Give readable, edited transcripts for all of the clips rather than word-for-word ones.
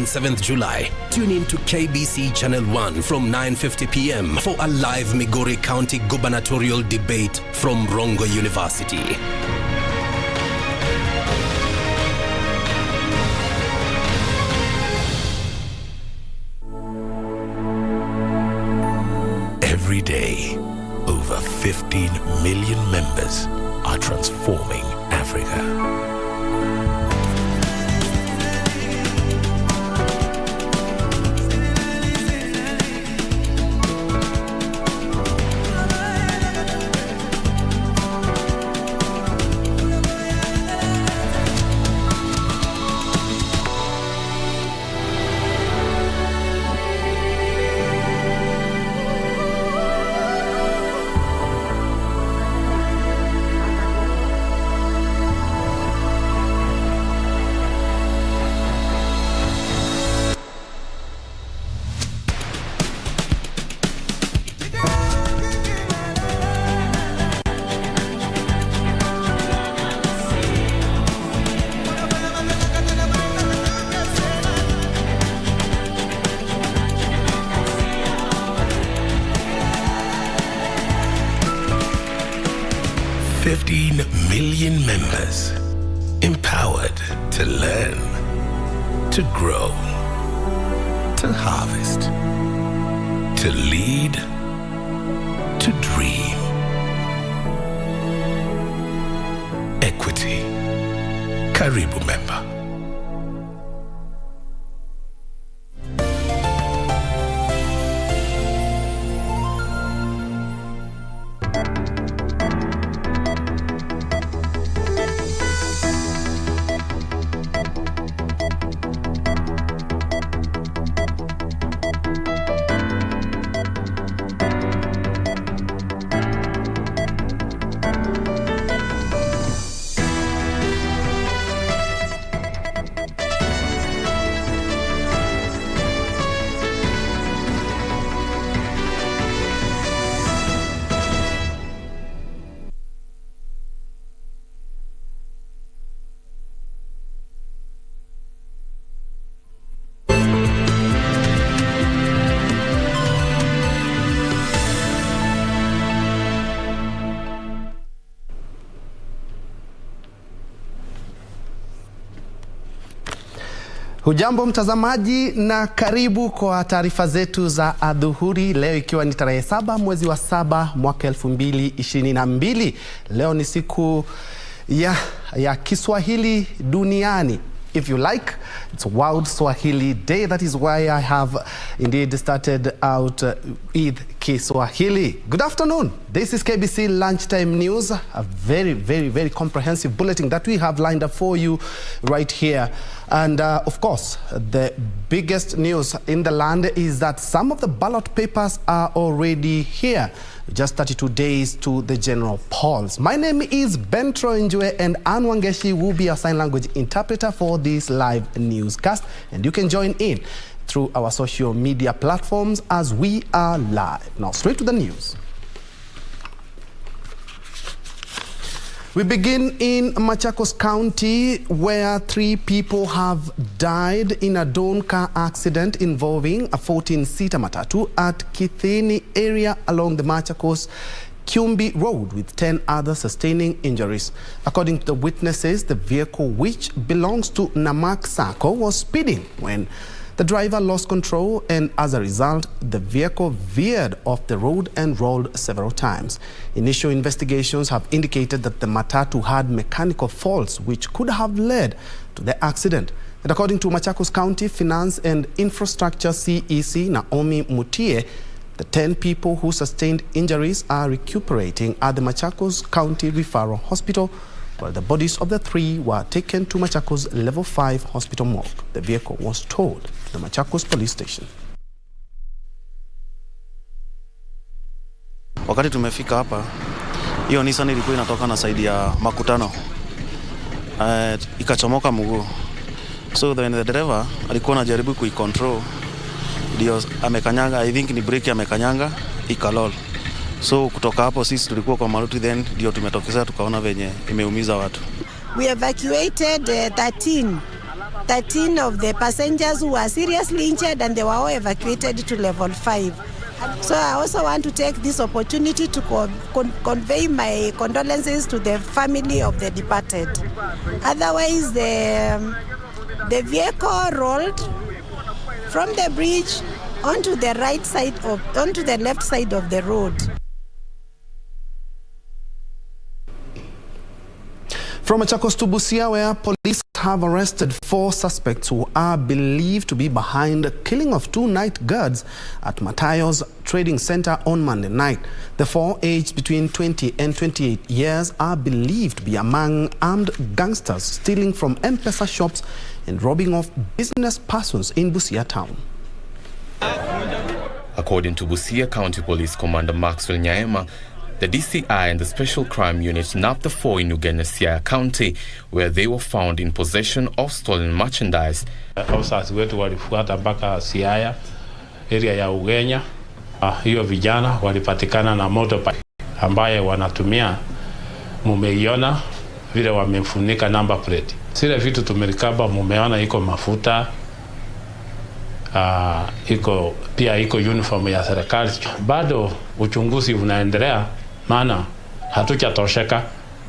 7th July, tune in to KBC Channel 1 from 9:50 p.m. for a live Migori County gubernatorial debate from Rongo University. Every day, over 15 million members are transforming Africa. Million members empowered to learn, to grow, to harvest, to lead, to dream. Equity. Karibu member. Hujambo mtazamaji na karibu kwa taarifa zetu za adhuhuri leo, ikiwa ni tarehe 7 mwezi wa 7 mwaka 2022. Leo ni siku ya Kiswahili duniani. If you like, it's World Swahili Day. That is why I have indeed started out with Kiswahili. Good afternoon. This is KBC Lunchtime News, a very, very, very comprehensive bulletin that we have lined up for you right here. And of course, the biggest news in the land is that some of the ballot papers are already here. Just 32 days to the general polls. My name is Njue, and Anwangeshi will be our sign language interpreter for this live newscast. And you can join in through our social media platforms as we are live. Now, straight to the news. We begin in Machakos County, where 3 people have died in a dawn car accident involving a 14-seater matatu at Kithini area along the Machakos Kyumbi Road, with 10 others sustaining injuries. According to the witnesses, the vehicle, which belongs to Namak Sacco, was speeding when the driver lost control, and as a result, the vehicle veered off the road and rolled several times. Initial investigations have indicated that the matatu had mechanical faults which could have led to the accident. And according to Machakos County Finance and Infrastructure CEC Naomi Mutie, the 10 people who sustained injuries are recuperating at the Machakos County Referral Hospital, while the bodies of the 3 were taken to Machakos Level 5 Hospital morgue. The vehicle was towed to the Machakos Police Station. Wakati tumefika hapa, hiyo Nissan ilikuwa inatoka na side ya makutano. Ikachomoka mguu. So the driver alikuwa anajaribu kuicontrol. Ndio amekanyanga, I think ni brake amekanyanga, ikalol. So kutoka hapo sisi tulikuwa kwa maruti, then ndio tumetokeza tukaona venye imeumiza watu. We evacuated 13 13 of the passengers who were seriously injured, and they were all evacuated to level 5. So I also want to take this opportunity to convey my condolences to the family of the departed. Otherwise, the vehicle rolled from the bridge onto the left side of the road. From Machakos to Busia, where police have arrested 4 suspects who are believed to be behind the killing of 2 night guards at Matthias Trading Center on Monday night. The 4, aged between 20 and 28 years, are believed to be among armed gangsters stealing from M-Pesa shops and robbing off business persons in Busia town. According to Busia County Police Commander Maxwell Nyaema, the DCI and the Special Crime Unit nabbed the 4 in Uganda Siaya County, where they were found in possession of stolen merchandise. Officers wetu walifuata mpaka Siaya, area ya Ugenya. Hiyo vijana walipatikana na motorbike ambaye wanatumia, mumeiona vile wamefunika number plate. Sile vitu tumelikaba, mumeona iko mafuta, iko uniform ya serikali. Bado uchunguzi unaendelea, maana hatujatosheka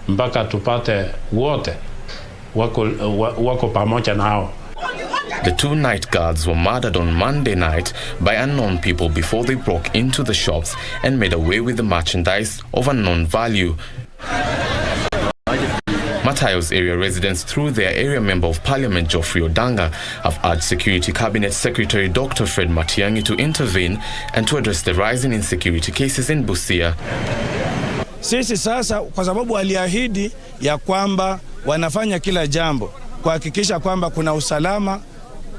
mpaka tupate wote wako pamoja nao. The 2 night guards were murdered on Monday night by unknown people before they broke into the shops and made away with the merchandise of unknown value. Matthias area residents, through their area member of parliament Geoffrey Odanga, have urged Security Cabinet Secretary Dr. Fred Matiang'i to intervene and to address the rising insecurity cases in Busia. Sisi sasa, kwa sababu aliahidi ya kwamba wanafanya kila jambo kuhakikisha kwamba kuna usalama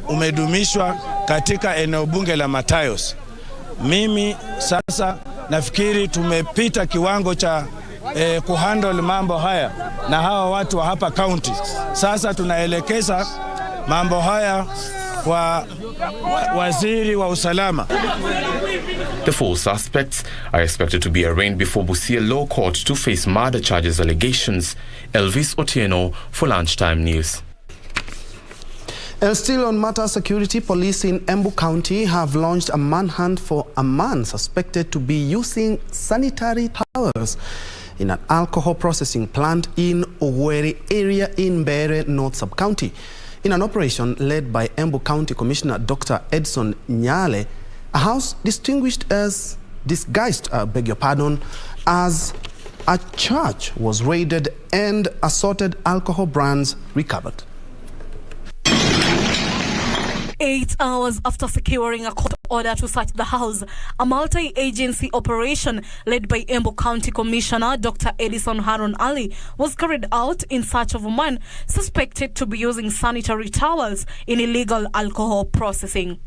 umedumishwa katika eneo bunge la Matthias. Mimi sasa nafikiri tumepita kiwango cha kuhandle mambo haya na hawa watu wa hapa county. Sasa tunaelekeza mambo haya kwa waziri wa usalama. The 4 suspects are expected to be arraigned before Busia Law Court to face murder charges allegations. Elvis Otieno for Lunchtime News. Still on matter security, police in Emble County have launched a manhunt for a man suspected to be using sanitary towels in an alcohol processing plant in Ware area in Ware North Sub-County. In an operation led by Emble County Commissioner Dr. Edson Njue, a house disguised as a church was raided and assorted alcohol brands recovered. 8 hours after securing a court order to search the house, a multi-agency operation led by Emble County Commissioner Dr. Edison Haron Ali was carried out in search of a man suspected to be using sanitary towels in illegal alcohol processing.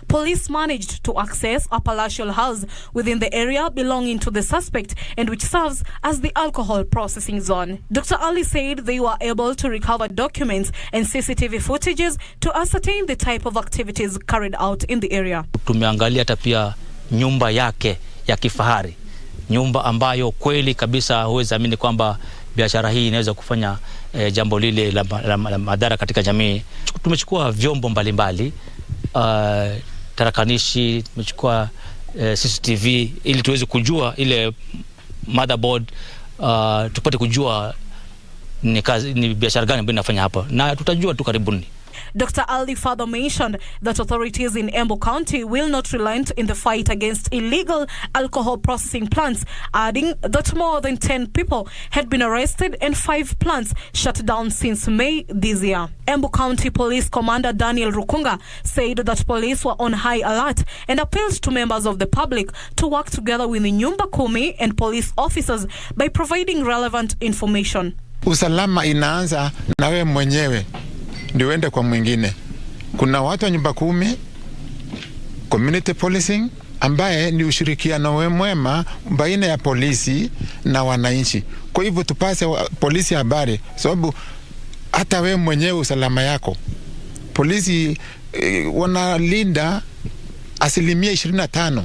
Police managed to access a palatial house within the area belonging to the suspect and which serves as the alcohol processing zone. Dr. Ali said they were able to recover documents and CCTV footages to ascertain the type of activities carried out in the area. Tumeangalia hata pia nyumba yake ya kifahari, nyumba ambayo kweli kabisa huwezi amini kwamba biashara hii inaweza kufanya jambo lile la madhara katika jamii. Tumechukua vyombo mbalimbali, tarakanishi, tumechukua CCTV ili tuweze kujua ile motherboard, tupate kujua ni biashara gani ambayo inafanya hapa, na tutajua tu karibuni. Dr. Ali further mentioned that authorities in Emble County will not relent in the fight against illegal alcohol processing plants, adding that more than 10 people had been arrested and 5 plants shut down since May this year. Emble County Police Commander Daniel Rukunga said that police were on high alert and appealed to members of the public to work together with the Nyumba Kumi and police officers by providing relevant information. Usalama inaanza na wewe mwenyewe ndio uende kwa mwingine. Kuna watu wa Nyumba Kumi, community policing, ambaye ni ushirikiano mwema baina ya polisi na wananchi. Kwa hivyo tupase polisi habari, sababu hata wewe mwenyewe usalama yako. Polisi wanalinda 25%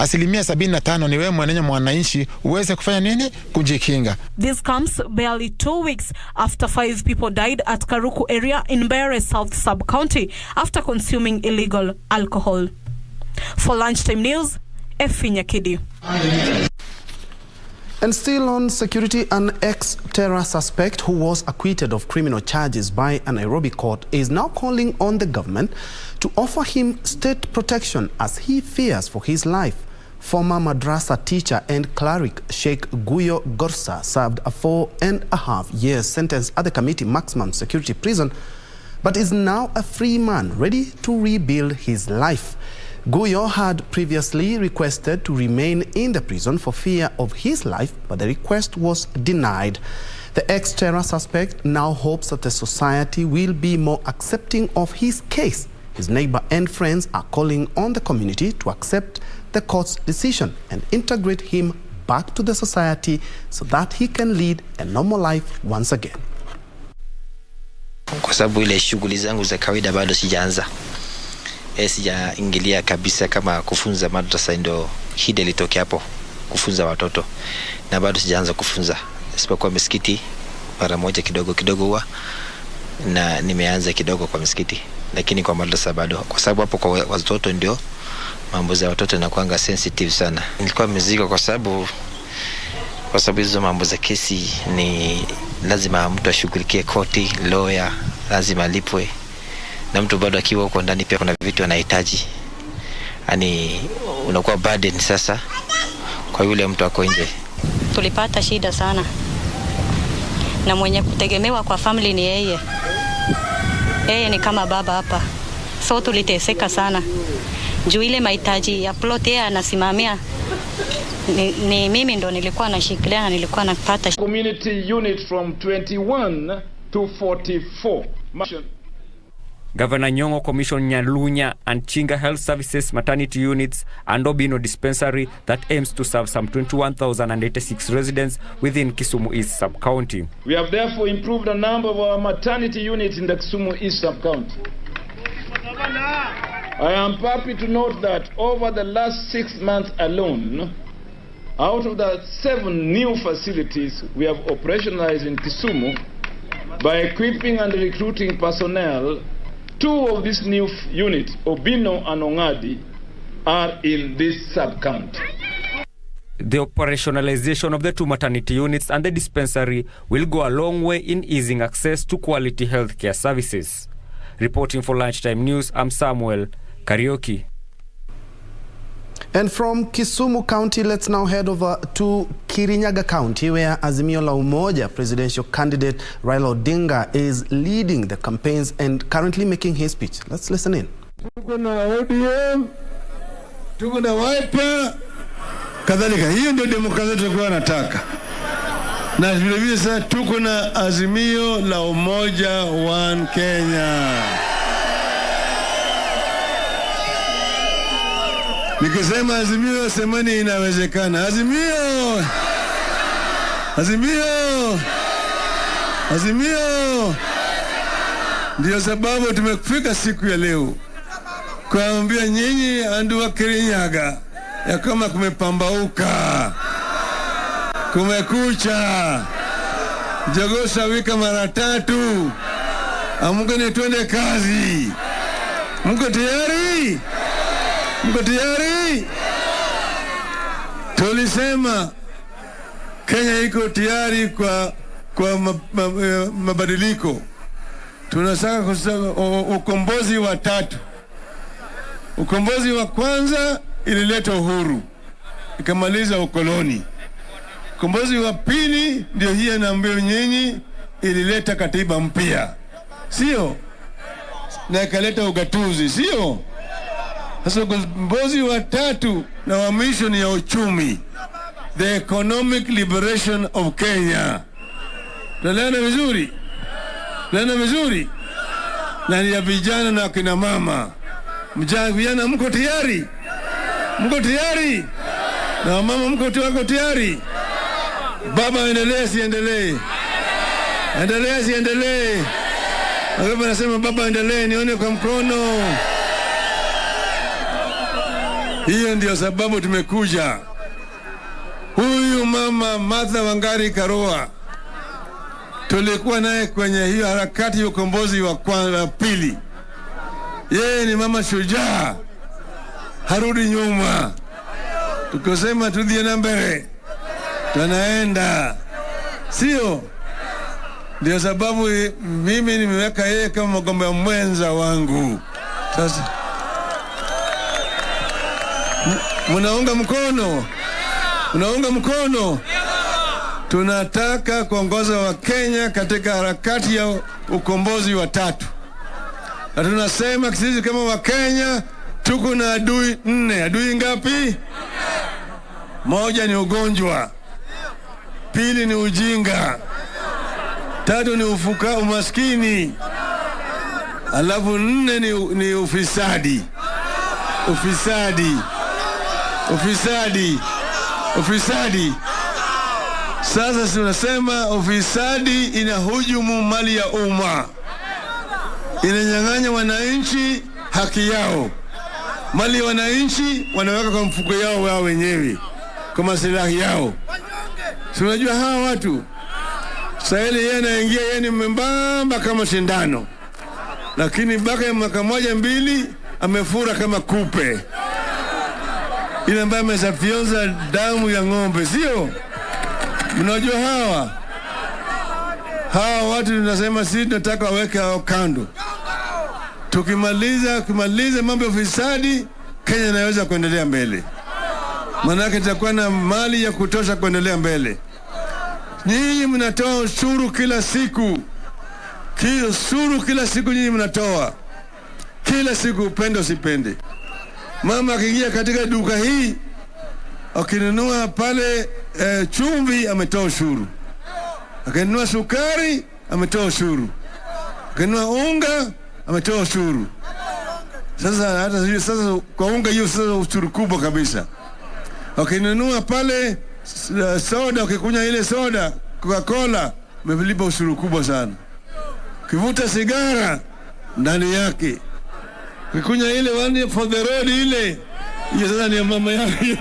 75% ni wewe mwananchi uweze kufanya nini? Kujikinga. This comes barely 2 weeks after 5 people died at Karuku area in Ware South Sub-County after consuming illegal alcohol. For Lunchtime News, Efi Nyakidi. And still on security, an ex-terror suspect who was acquitted of criminal charges by a Nairobi court is now calling on the government to offer him state protection as he fears for his life. Former madrasa teacher and cleric Sheikh Guyo Gorsa served a 4.5 year sentence at the committee maximum security prison, but is now a free man ready to rebuild his life. Guyo had previously requested to remain in the prison for fear of his life, but the request was denied. The ex-terror suspect now hopes that the society will be more accepting of his case. His neighbor and friends are calling on the community to accept the court's decision and integrate him back to the society so that he can lead a normal life once again. Kwa sababu ile shughuli zangu za kawaida bado sijaanza. Sijaingilia kabisa kama kufunza madrasa, ndio hide litokea hapo kufunza watoto, na bado sijaanza kufunza isipokuwa msikiti mara moja kidogo huwa, na nimeanza kidogo kwa msikiti, lakini kwa madrasa bado, kwa sababu hapo kwa watoto ndio mambo za watoto yanakuanga sensitive sana. Nilikuwa mzigo kwa sababu hizo mambo za kesi ni lazima mtu ashughulikie, koti, lawyer lazima alipwe, na mtu bado akiwa huko ndani pia kuna vitu anahitaji. Yaani unakuwa burden sasa kwa yule mtu ako nje. Tulipata shida sana, na mwenye kutegemewa kwa family ni yeye. Yeye ni kama baba hapa, so tuliteseka sana juu ile mahitaji ya plot yeye anasimamia. Ni mimi ndo nilikuwa nashikilia na nilikuwa napata. Community unit from 21 to 44. Governor Nyong'o commissioned Nyalunya and Chinga Health Services maternity units and Obino dispensary that aims to serve some 21,086 residents within Kisumu East Sub-County. We have therefore improved the number of our maternity units in the Kisumu East Sub-County. I am happy to note that over the last 6 months alone, out of the 7 new facilities we have operationalized in Kisumu, by equipping and recruiting personnel, 2 of these new units, Obino and Ongadi, are in this sub-county. The operationalization of the 2 maternity units and the dispensary will go a long way in easing access to quality healthcare services. Reporting for Lunchtime News, I'm Samuel Karaoke. And from Kisumu County, let's now head over to Kirinyaga County, where Azimio la Umoja presidential candidate Raila Odinga is leading the campaigns and currently making his speech. Let's listen in. Tuko na ODM, tuko na Wiper, kadhalika. Hiyo ndio demokrasia tulikuwa nataka. Na vile sasa tuko na Azimio la Umoja One Kenya. Nikisema Azimio, semani inawezekana. Azimio! Azimio! Azimio! Ndio sababu tumefika siku ya leo kuambia nyinyi andu wa Kirinyaga ya kama kumepambauka, kumekucha, jogosha wika mara 3, amukeni twende kazi. Mko tayari? Mko tayari? Tulisema Kenya iko tayari kwa mabadiliko. Tunataka ukombozi wa 3. Ukombozi wa kwanza ilileta uhuru, ikamaliza ukoloni. Ukombozi wa pili ndio hii naambia nyinyi, ilileta katiba mpya, sio? Na ikaleta ugatuzi, sio? Sasa ukombozi wa 3 na wa mwisho ni ya uchumi, the economic liberation of Kenya. Tunaelewana vizuri? Tunaelewana vizuri? Na ni ya vijana na kina mama. Vijana mko tayari? Mko tayari? Na mama mko tayari? Baba endelee siendelee? Endelee siendelee? Baba nasema baba endelee, nione kwa mkono. Hiyo ndio sababu tumekuja. Huyu mama Martha Wangari Karua tulikuwa naye kwenye hiyo harakati ya ukombozi wa pili. Yeye ni mama shujaa, harudi nyuma. Tukosema tudie na mbele, tunaenda, sio? Ndio sababu mimi nimeweka yeye kama mgombea mwenza wangu. Sasa mnaunga mkono? Unaunga mkono? Tunataka kuongoza wa Kenya katika harakati ya ukombozi wa tatu. Na tunasema sisi kama wa Kenya tuko na adui 4. Adui ngapi? Moja ni ugonjwa, pili ni ujinga, tatu ni umaskini, alafu 4 ni ufisadi. Ufisadi. Sasa tunasema ufisadi inahujumu mali ya umma, inanyang'anya wananchi haki yao. Mali ya wananchi wanaweka kwa mfuko yao wao wenyewe, kwa maslahi yao. Tunajua hawa watu Saheli, yeye anaingia, yeye ni membamba kama shindano, lakini baka ya mwaka 1-2 amefura kama kupe ile ambaye amesafionza damu ya ng'ombe, sio? Mnajua hawa watu tunasema sisi tunataka waweke hao kando. Tukimaliza mambo ya ufisadi, Kenya inaweza kuendelea mbele. Manake tutakuwa na mali ya kutosha kuendelea mbele. Nyinyi mnatoa ushuru kila siku. Kila siku nyinyi mnatoa. Kila siku, upende usipende. Mama akiingia katika duka hii, akinunua pale chumvi, ametoa ushuru. Akinunua sukari, ametoa ushuru. Akinunua unga, ametoa ushuru. Sasa kwa unga hiyo sasa ushuru kubwa kabisa. Akinunua pale soda, ukikunywa ile soda Coca-Cola, umelipa ushuru kubwa sana. Kivuta sigara ndani yake, ukikunywa ile one for the road ile, hiyo sasa ni mama yake.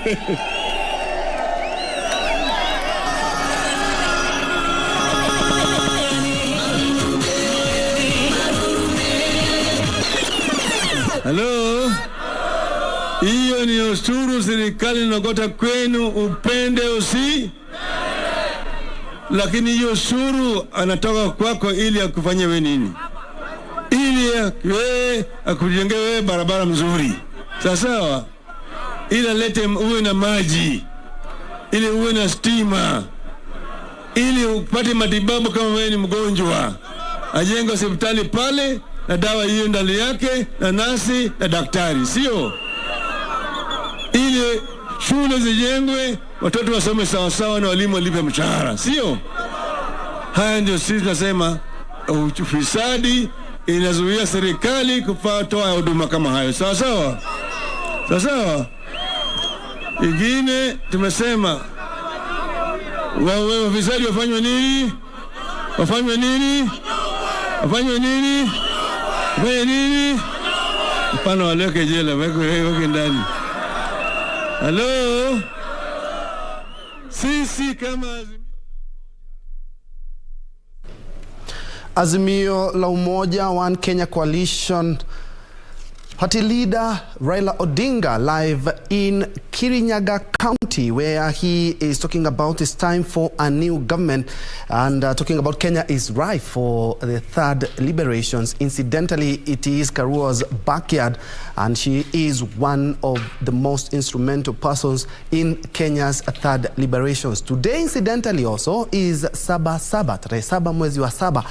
Hello? Hiyo ni ushuru serikali inagota kwenu, upende usi. Lakini hiyo ushuru anatoka kwako ili akufanye wewe nini? Ili akujengee wewe barabara mzuri. Sawa? Ili alete uwe na maji, ili uwe na stima, ili upate matibabu kama wewe ni mgonjwa. Ajenge hospitali pale na dawa hiyo ndani yake na nasi na daktari, sio? Ili shule zijengwe, watoto wasome sawa sawa na walimu walipe mshahara, sio? Haya ndio sisi tunasema ufisadi inazuia serikali kutoa huduma kama hayo. Sawa? Ingine tumesema wafisadi wafanywe nini? Wafanye nini? Hapana, waleke jela, weke ndani. Hello? Sisi kama Azimio la Umoja One Kenya Coalition Party leader Raila Odinga live in Kirinyaga County, where he is talking about it's time for a new government and talking about Kenya is ripe for the third liberations. Incidentally, it is Karua's backyard and she is one of the most instrumental persons in Kenya's third liberations. Today, incidentally, also is Saba, tarehe 7 mwezi wa 7,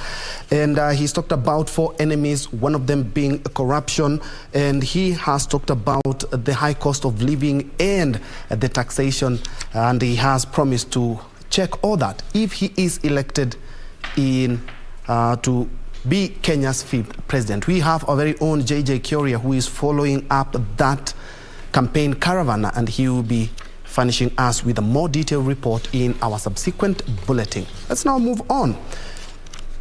and he's talked about 4 enemies, one of them being corruption, and he has talked about the high cost of living and the taxation, and he has promised to check all that if he is elected in to be Kenya's 5th president. We have our very own JJ Kuria who is following up that campaign caravan, and he will be furnishing us with a more detailed report in our subsequent bulletin. Let's now move on.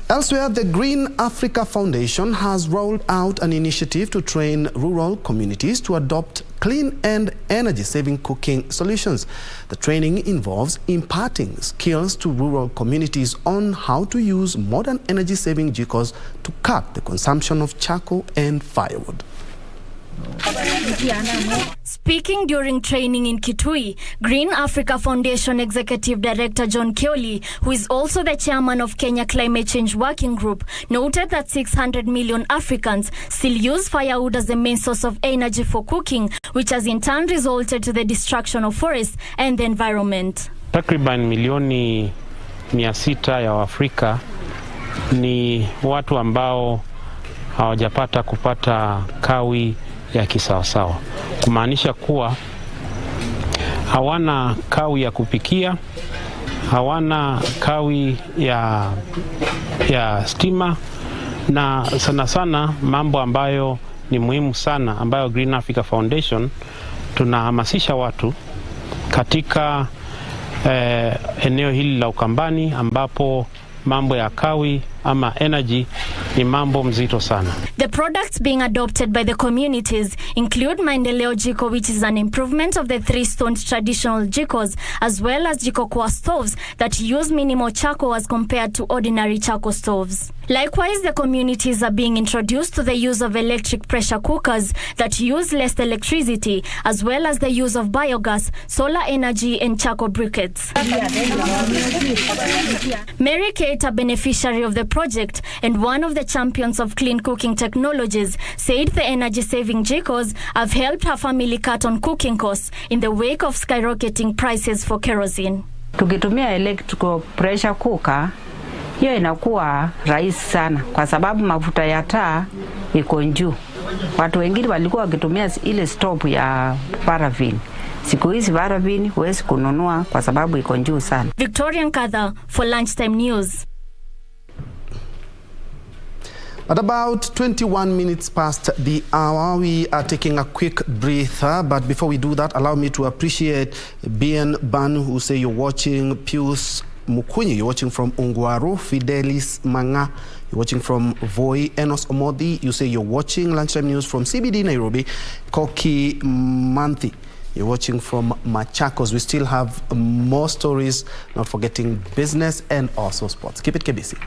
Elsewhere, the Green Africa Foundation has rolled out an initiative to train rural communities to adopt clean and energy-saving cooking solutions. The training involves imparting skills to rural communities on how to use modern energy-saving jikos to cut the consumption of charcoal and firewood. Speaking during training in Kitui, Green Africa Foundation Executive Director John Kioli, who is also the chairman of Kenya Climate Change Working Group, noted that 600 million Africans still use firewood as the main source of energy for cooking, which has in turn resulted to the destruction of forests and the environment. Takriban milioni 600 ya Afrika ni watu ambao hawajapata kupata kawi ya kisawasawa, kumaanisha kuwa hawana kawi ya kupikia, hawana kawi ya stima, na sana sana mambo ambayo ni muhimu sana ambayo Green Africa Foundation tunahamasisha watu katika eneo hili la Ukambani ambapo mambo ya kawi ama energy ni mambo mzito sana. The products being adopted by the communities include Maendeleo Jiko, which is an improvement of the 3-stone traditional jikos, as well as Jiko Kwa stoves that use minimal charcoal as compared to ordinary charcoal stoves. Likewise, the communities are being introduced to the use of electric pressure cookers that use less electricity, as well as the use of biogas, solar energy, and charcoal briquettes. Mary Kate, a beneficiary of the project and one of the champions of clean cooking technologies, said the energy-saving jikos have helped her family cut on cooking costs in the wake of skyrocketing prices for kerosene. Tukitumia electrical pressure cooker, hiyo inakuwa rahisi sana kwa sababu mafuta ya taa iko juu. Watu wengine walikuwa wakitumia ile stove ya paraffin. Siku hizi paraffin huwezi kununua kwa sababu iko juu sana. Victorian Kadha for Lunchtime News. At about 21 minutes past the hour, we are taking a quick breather. But before we do that, allow me to appreciate Bien Ban, who say you're watching, Pius Mukunyi, you're watching from Ungwaru, Fidelis Manga, you're watching from Voi, Enos Omodi, you say you're watching Lunchtime News from CBD Nairobi, Koki Manthi, you're watching from Machakos. We still have more stories, not forgetting business and also sports. Keep it KBC.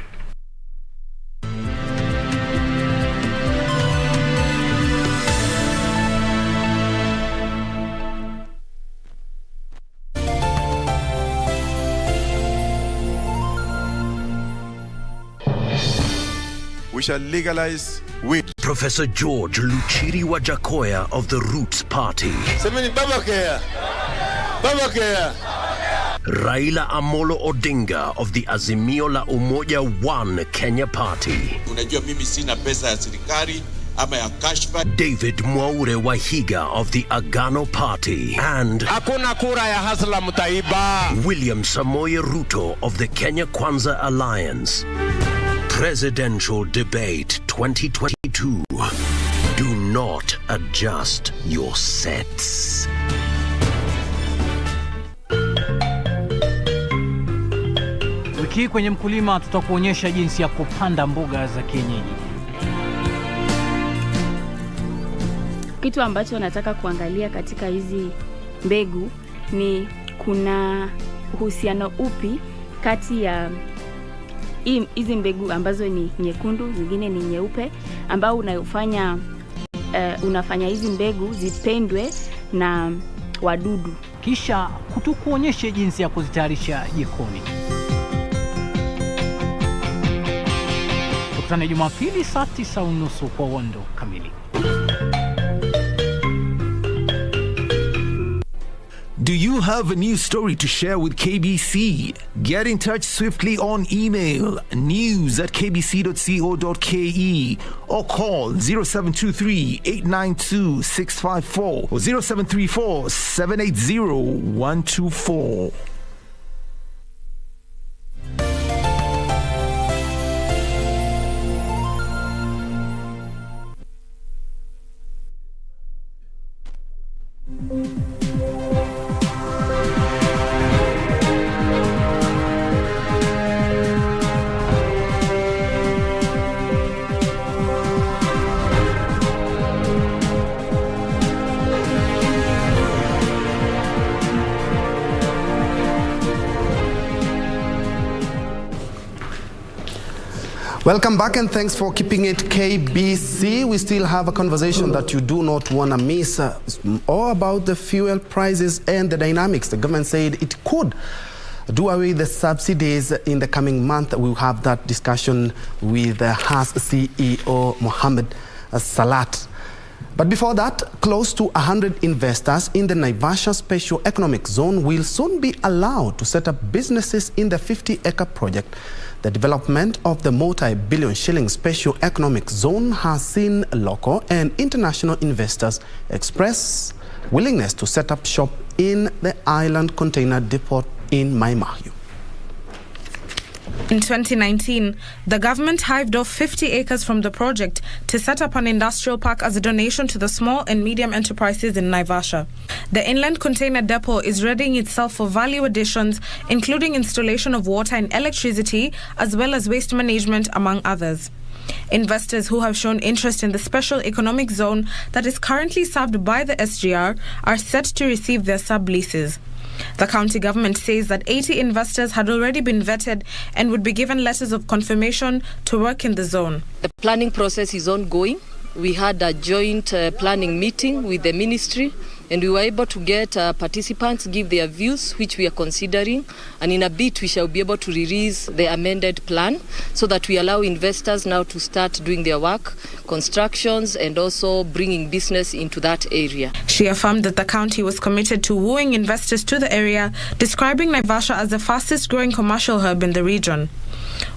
We shall legalize weed. Professor George Luchiri Wajakoya of the Roots Party. Semeni baba kea. Baba kea. Raila Amolo Odinga of the Azimio la Umoja One Kenya Party. Unajua mimi sina pesa ya serikali ama ya kashfa. David Mwaure Wahiga of the Agano Party. And hakuna kura ya hasla mtaiba. William Samoei Ruto of the Kenya Kwanza Alliance. Presidential Debate 2022. Do not adjust your sets. Wiki kwenye Mkulima tutakuonyesha jinsi ya kupanda mboga za kienyeji. Kitu ambacho nataka kuangalia katika hizi mbegu ni kuna uhusiano upi kati ya hizi mbegu ambazo ni nyekundu, zingine ni nyeupe, ambao unafanya hizi mbegu zipendwe na wadudu. Kisha kutukuonyeshe jinsi ya kuzitayarisha jikoni. Tukutane Jumapili saa 9:30 kwa Wondo kamili. Do you have a news story to share with KBC? Get in touch swiftly on email news@kbc.co.ke or call 0723-892-654 or 0734-780-124. Welcome back and thanks for keeping it KBC. We still have a conversation that you do not want to miss, all about the fuel prices and the dynamics. The government said it could do away with the subsidies in the coming month. We'll have that discussion with HAS CEO Mohammed Salat. But before that, close to 100 investors in the Naivasha Special Economic Zone will soon be allowed to set up businesses in the 50-acre project. The development of the multi-billion shilling Special Economic Zone has seen local and international investors express willingness to set up shop in the island container depot in Mai Mahiu. In 2019, the government hived off 50 acres from the project to set up an industrial park as a donation to the small and medium enterprises in Naivasha. The inland container depot is readying itself for value additions, including installation of water and electricity, as well as waste management, among others. Investors who have shown interest in the special economic zone that is currently served by the SGR are set to receive their subleases. The county government says that 80 investors had already been vetted and would be given letters of confirmation to work in the zone. The planning process is ongoing. We had a joint planning meeting with the ministry, and we were able to get participants give their views, which we are considering, and in a bit we shall be able to release the amended plan so that we allow investors now to start doing their work, constructions, and also bringing business into that area. She affirmed that the county was committed to wooing investors to the area, describing Naivasha as the fastest growing commercial hub in the region.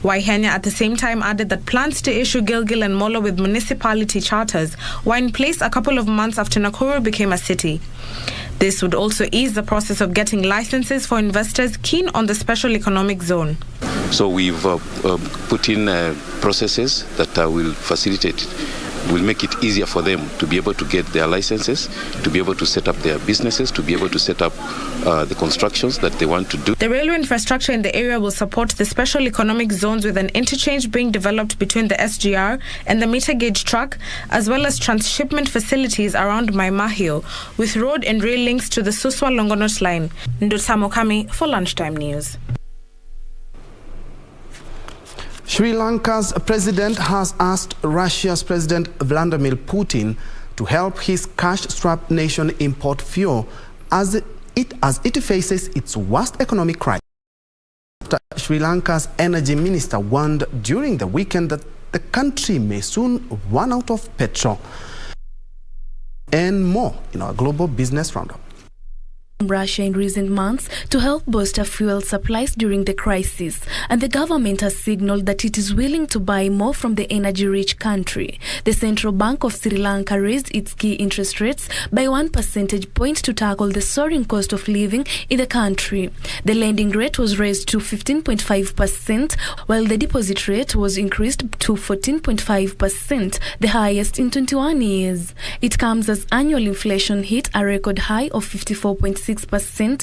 Waihenya at the same time added that plans to issue Gilgil and Molo with municipality charters were in place a couple of months after Nakuru became a city. This would also ease the process of getting licenses for investors keen on the special economic zone. So we've put in processes that will facilitate, will make it easier for them to be able to get their licenses, to be able to set up their businesses, to be able to set up the constructions that they want to do. The railway infrastructure in the area will support the special economic zones, with an interchange being developed between the SGR and the meter gauge track, as well as transshipment facilities around Mai Mahiu, with road and rail links to the Suswa Longonot line. Ndutamo Kami for Lunchtime News. Sri Lanka's president has asked Russia's President Vladimir Putin to help his cash-strapped nation import fuel as it faces its worst economic crisis. Sri Lanka's energy minister warned during the weekend that the country may soon run out of petrol. And more in our global business roundup. Russia in recent months to help bolster fuel supplies during the crisis, and the government has signaled that it is willing to buy more from the energy-rich country. The Central Bank of Sri Lanka raised its key interest rates by 1 percentage point to tackle the soaring cost of living in the country. The lending rate was raised to 15.5%, while the deposit rate was increased to 14.5%, the highest in 21 years. It comes as annual inflation hit a record high of 54.6%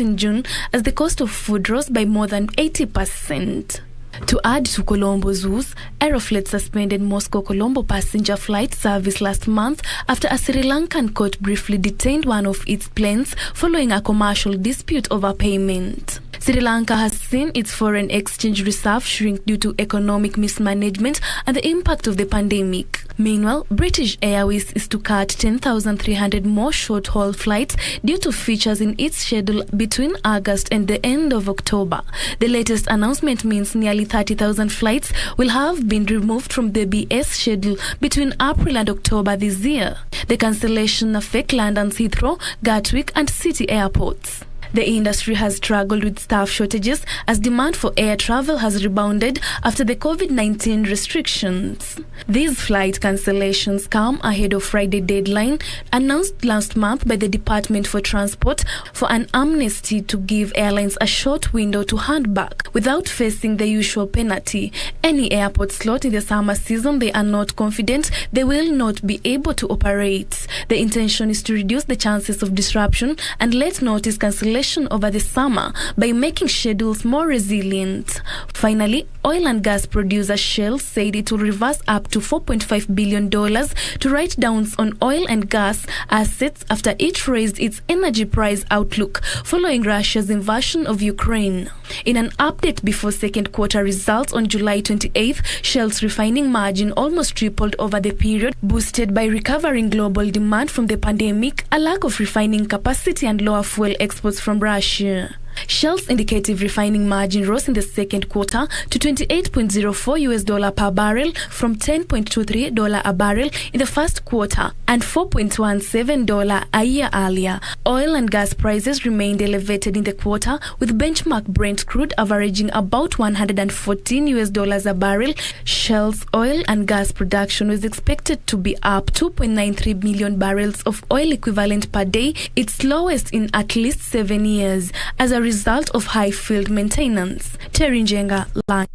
in June, as the cost of food rose by more than 80%. To add to Colombo's woes, Aeroflot suspended Moscow-Colombo passenger flight service last month after a Sri Lankan court briefly detained one of its planes following a commercial dispute over payment. Sri Lanka has seen its foreign exchange reserve shrink due to economic mismanagement and the impact of the pandemic. Meanwhile, British Airways is to cut 10,300 more short-haul flights due to features in its schedule between August and the end of October. The latest announcement means nearly 30,000 flights will have been removed from the BS schedule between April and October this year. The cancellation affects London's Heathrow, Gatwick and City airports. The industry has struggled with staff shortages as demand for air travel has rebounded after the COVID-19 restrictions. These flight cancellations come ahead of Friday deadline announced last month by the Department for Transport for an amnesty to give airlines a short window to hand back without facing the usual penalty. Any airport slot in the summer season they are not confident they will not be able to operate. The intention is to reduce the chances of disruption and let notice cancellation inflation over the summer by making schedules more resilient. Finally, oil and gas producer Shell said it will reverse up to $4.5 billion to write-downs on oil and gas assets after it raised its energy price outlook following Russia's invasion of Ukraine. In an update before second quarter results on July 28th, Shell's refining margin almost tripled over the period, boosted by recovering global demand from the pandemic, a lack of refining capacity and lower fuel exports from Russia. Shell's indicative refining margin rose in the second quarter to $28.04 per barrel from $10.23 a barrel in the first quarter and $4.17 a year earlier. Oil and gas prices remained elevated in the quarter, with benchmark Brent crude averaging about $114 a barrel. Shell's oil and gas production was expected to be up 2.93 million barrels of oil equivalent per day, its lowest in at least 7 years, as a result of high field maintenance. Terry Njenga, Lunch.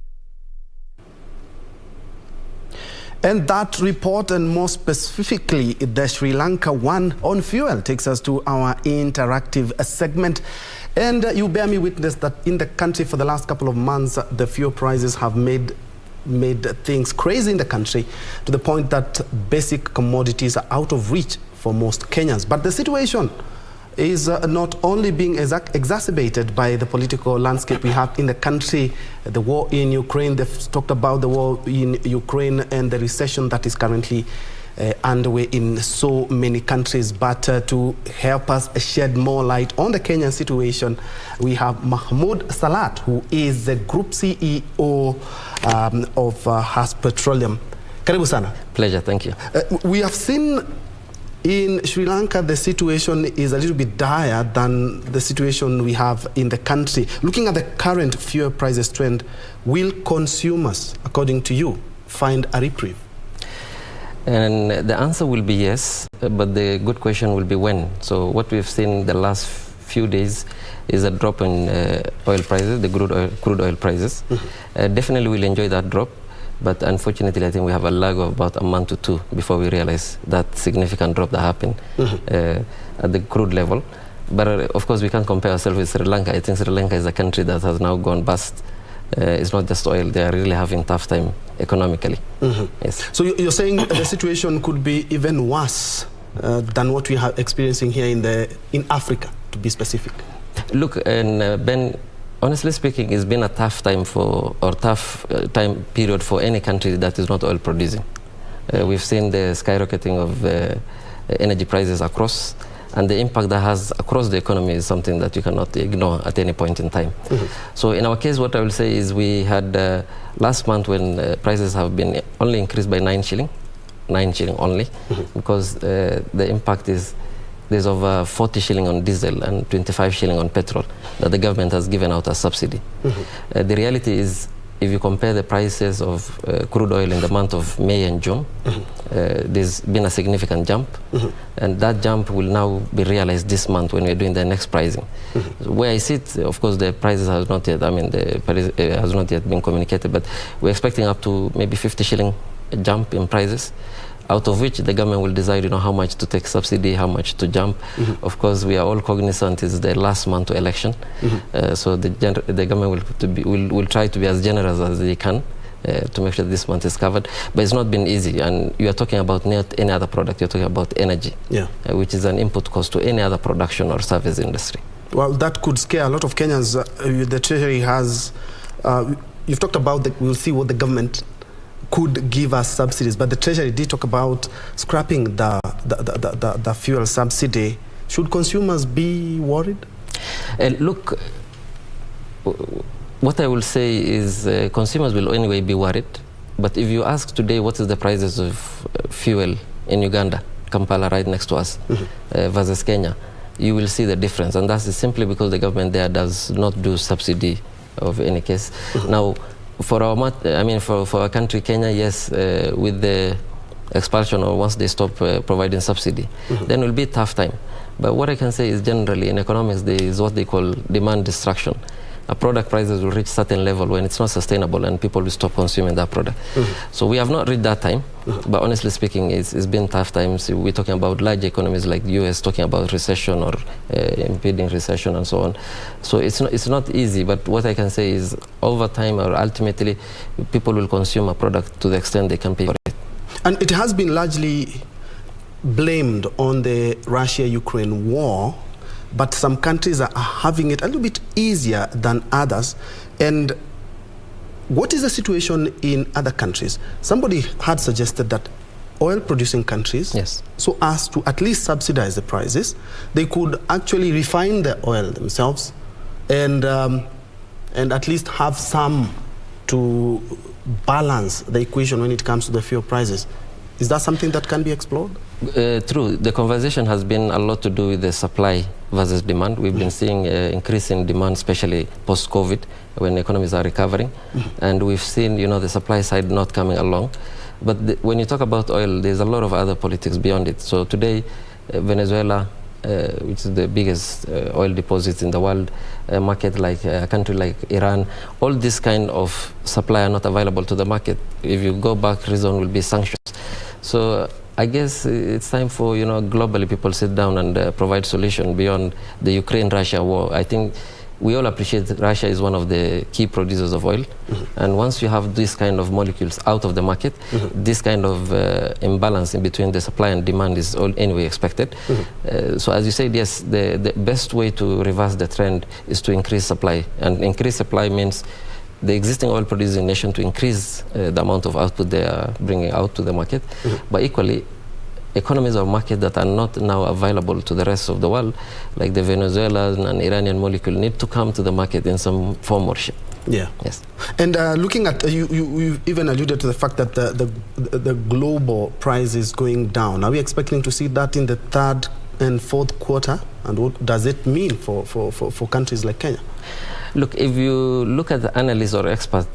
And that report, and more specifically the Sri Lanka one on fuel, takes us to our interactive segment. And you bear me witness that in the country for the last couple of months, the fuel prices have made things crazy in the country, to the point that basic commodities are out of reach for most Kenyans. But the situation is not only being exacerbated by the political landscape we have in the country, the war in Ukraine. They've talked about the war in Ukraine and the recession that is currently underway in so many countries. But to help us shed more light on the Kenyan situation, we have Mahmoud Salat, who is the Group CEO of Has Petroleum. Karibu sana. Pleasure, thank you. We have seen in Sri Lanka, the situation is a little bit dire than the situation we have in the country. Looking at the current fuel prices trend, will consumers, according to you, find a reprieve? And the answer will be yes, but the good question will be when. So what we've seen the last few days is a drop in oil prices, the crude oil prices. Definitely we'll enjoy that drop. But unfortunately, I think we have a lag of about a month or two before we realize that significant drop that happened at the crude level. But of course, we can't compare ourselves with Sri Lanka. I think Sri Lanka is a country that has now gone bust. It's not just oil. They are really having tough time economically. Yes. So you're saying the situation could be even worse than what we are experiencing here in Africa, to be specific? Look, and Ben, honestly speaking, it's been a tough time time period for any country that is not oil producing. We've seen the skyrocketing of energy prices across, and the impact that has across the economy is something that you cannot ignore at any point in time. So in our case, what I will say is we had last month when prices have been only increased by 9 shilling only, because the impact is there's over 40 shilling on diesel and 25 shilling on petrol that the government has given out as subsidy. The reality is, if you compare the prices of crude oil in the month of May and June, there's been a significant jump, and that jump will now be realized this month when we're doing the next pricing. Where I sit, of course, the prices has not yet, has not yet been communicated, but we're expecting up to maybe 50 shilling jump in prices, out of which the government will decide, how much to take subsidy, how much to jump. Of course, we are all cognizant it's the last month to election, so the government will try to be as generous as they can to make sure this month is covered. But it's not been easy, and you are talking about not any other product, you're talking about energy, which is an input cost to any other production or service industry. Well, that could scare a lot of Kenyans. The Treasury has, you've talked about we'll see what the government could give us subsidies, but the Treasury did talk about scrapping the fuel subsidy. Should consumers be worried? Look, what I will say is consumers will anyway be worried, but if you ask today what is the prices of fuel in Uganda, Kampala right next to us, versus Kenya, you will see the difference, and that's simply because the government there does not do subsidy of any case. Now, for our, for our country, Kenya, yes, with the expulsion or once they stop providing subsidy, then it will be a tough time. But what I can say is generally in economics there is what they call demand destruction. a product prices will reach certain level when it's not sustainable and people will stop consuming that product. So we have not reached that time, but honestly speaking, it's been tough times. We're talking about large economies like the US talking about recession or impeding recession and so on. So it's not easy, but what I can say is over time or ultimately people will consume a product to the extent they can pay for it. And it has been largely blamed on the Russia-Ukraine war, but some countries are having it a little bit easier than others. And what is the situation in other countries? Somebody had suggested that oil-producing countries, yes, so as to at least subsidize the prices, they could actually refine the oil themselves and at least have some to balance the equation when it comes to the fuel prices. Is that something that can be explored? True. The conversation has been a lot to do with the supply versus demand. We've been seeing increase in demand, especially post-COVID, when economies are recovering. And we've seen, the supply side not coming along. But when you talk about oil, there's a lot of other politics beyond it. So today, Venezuela, which is the biggest oil deposits in the world, a market like a country like Iran, all this kind of supply are not available to the market. If you go back, reason will be sanctions. So I guess it's time for, globally people sit down and provide solution beyond the Ukraine-Russia war. I think we all appreciate that Russia is one of the key producers of oil. And once you have this kind of molecules out of the market, this kind of imbalance in between the supply and demand is anyway expected. So as you said, yes, the best way to reverse the trend is to increase supply. And increase supply means the existing oil producing nation to increase the amount of output they are bringing out to the market. But equally, economies or markets that are not now available to the rest of the world, like the Venezuelan and Iranian molecule, need to come to the market in some form or shape. Yeah. Yes. And looking at, you even alluded to the fact that the global price is going down. Are we expecting to see that in the third and fourth quarter? And what does it mean for countries like Kenya? Look, if you look at the analyst or expert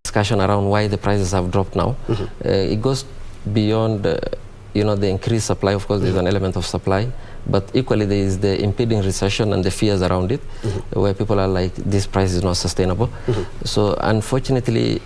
discussion around why the prices have dropped now, it goes beyond, the increased supply. Of course, there's an element of supply, but equally there is the impending recession and the fears around it, where people are like, this price is not sustainable. So unfortunately,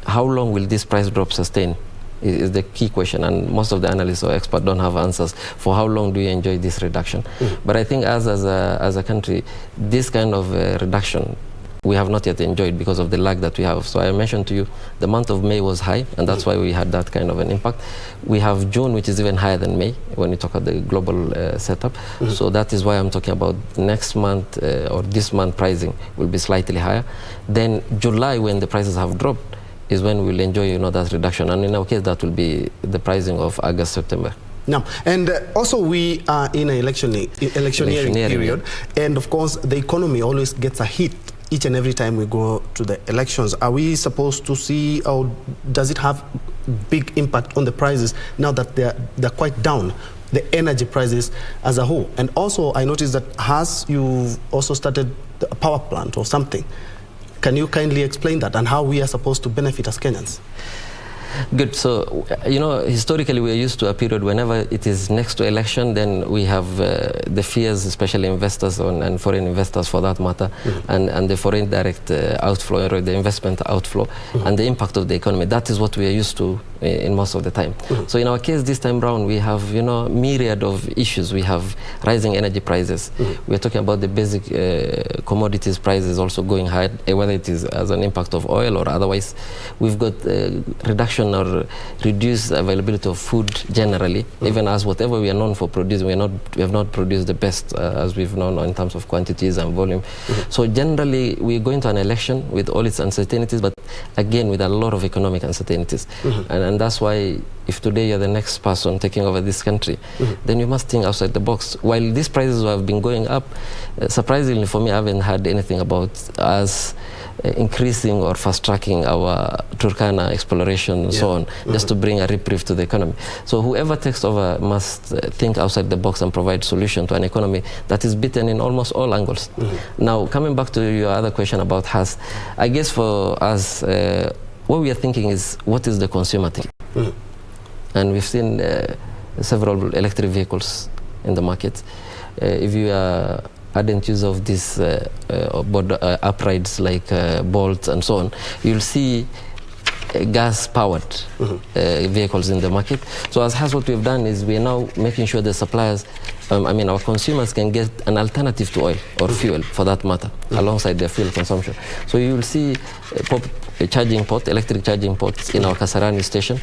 how long will this price drop sustain is the key question, and most of the analysts or experts don't have answers for how long do you enjoy this reduction. But I think as a country, this kind of reduction we have not yet enjoyed because of the lag that we have. So I mentioned to you the month of May was high, and that's why we had that kind of an impact. We have June, which is even higher than May when you talk about the global setup. So that is why I'm talking about next month or this month pricing will be slightly higher. Then July, when the prices have dropped, is when we'll enjoy, that reduction. And in our case, that will be the pricing of August, September. Now, and also we are in an electioneering period, and of course the economy always gets a hit each and every time we go to the elections. Are we supposed to see, or does it have big impact on the prices now that they're quite down, the energy prices as a whole? And also I noticed that you've also started a power plant or something. Can you kindly explain that and how we are supposed to benefit as Kenyans? Good. So, historically we are used to a period whenever it is next to election, then we have the fears, especially investors and foreign investors for that matter, and the foreign direct outflow, or the investment outflow, and the impact of the economy. That is what we are used to in most of the time. So in our case this time round, we have, myriad of issues. We have rising energy prices. We are talking about the basic commodities prices also going high, whether it is as an impact of oil or otherwise. We've got reduction or reduced availability of food generally, even as whatever we are known for producing, we have not produced the best as we've known in terms of quantities and volume. So generally, we're going to an election with all its uncertainties, but again, with a lot of economic uncertainties. And that's why if today you're the next person taking over this country, then you must think outside the box. While these prices have been going up, surprisingly for me, I haven't heard anything about us increasing or fast-tracking our Turkana exploration and so on, just to bring a reprieve to the economy. So whoever takes over must think outside the box and provide solution to an economy that is beaten in almost all angles. Now, coming back to your other question about us, I guess for us, what we are thinking is, what is the consumer thinking? And we've seen several electric vehicles in the market. If you are ardent use of these uprights like bolts and so on, you'll see gas-powered vehicles in the market. So as what we've done is we are now making sure the suppliers, our consumers can get an alternative to oil or fuel, for that matter, alongside their fuel consumption. So you will see electric charging ports in our Kasarani station.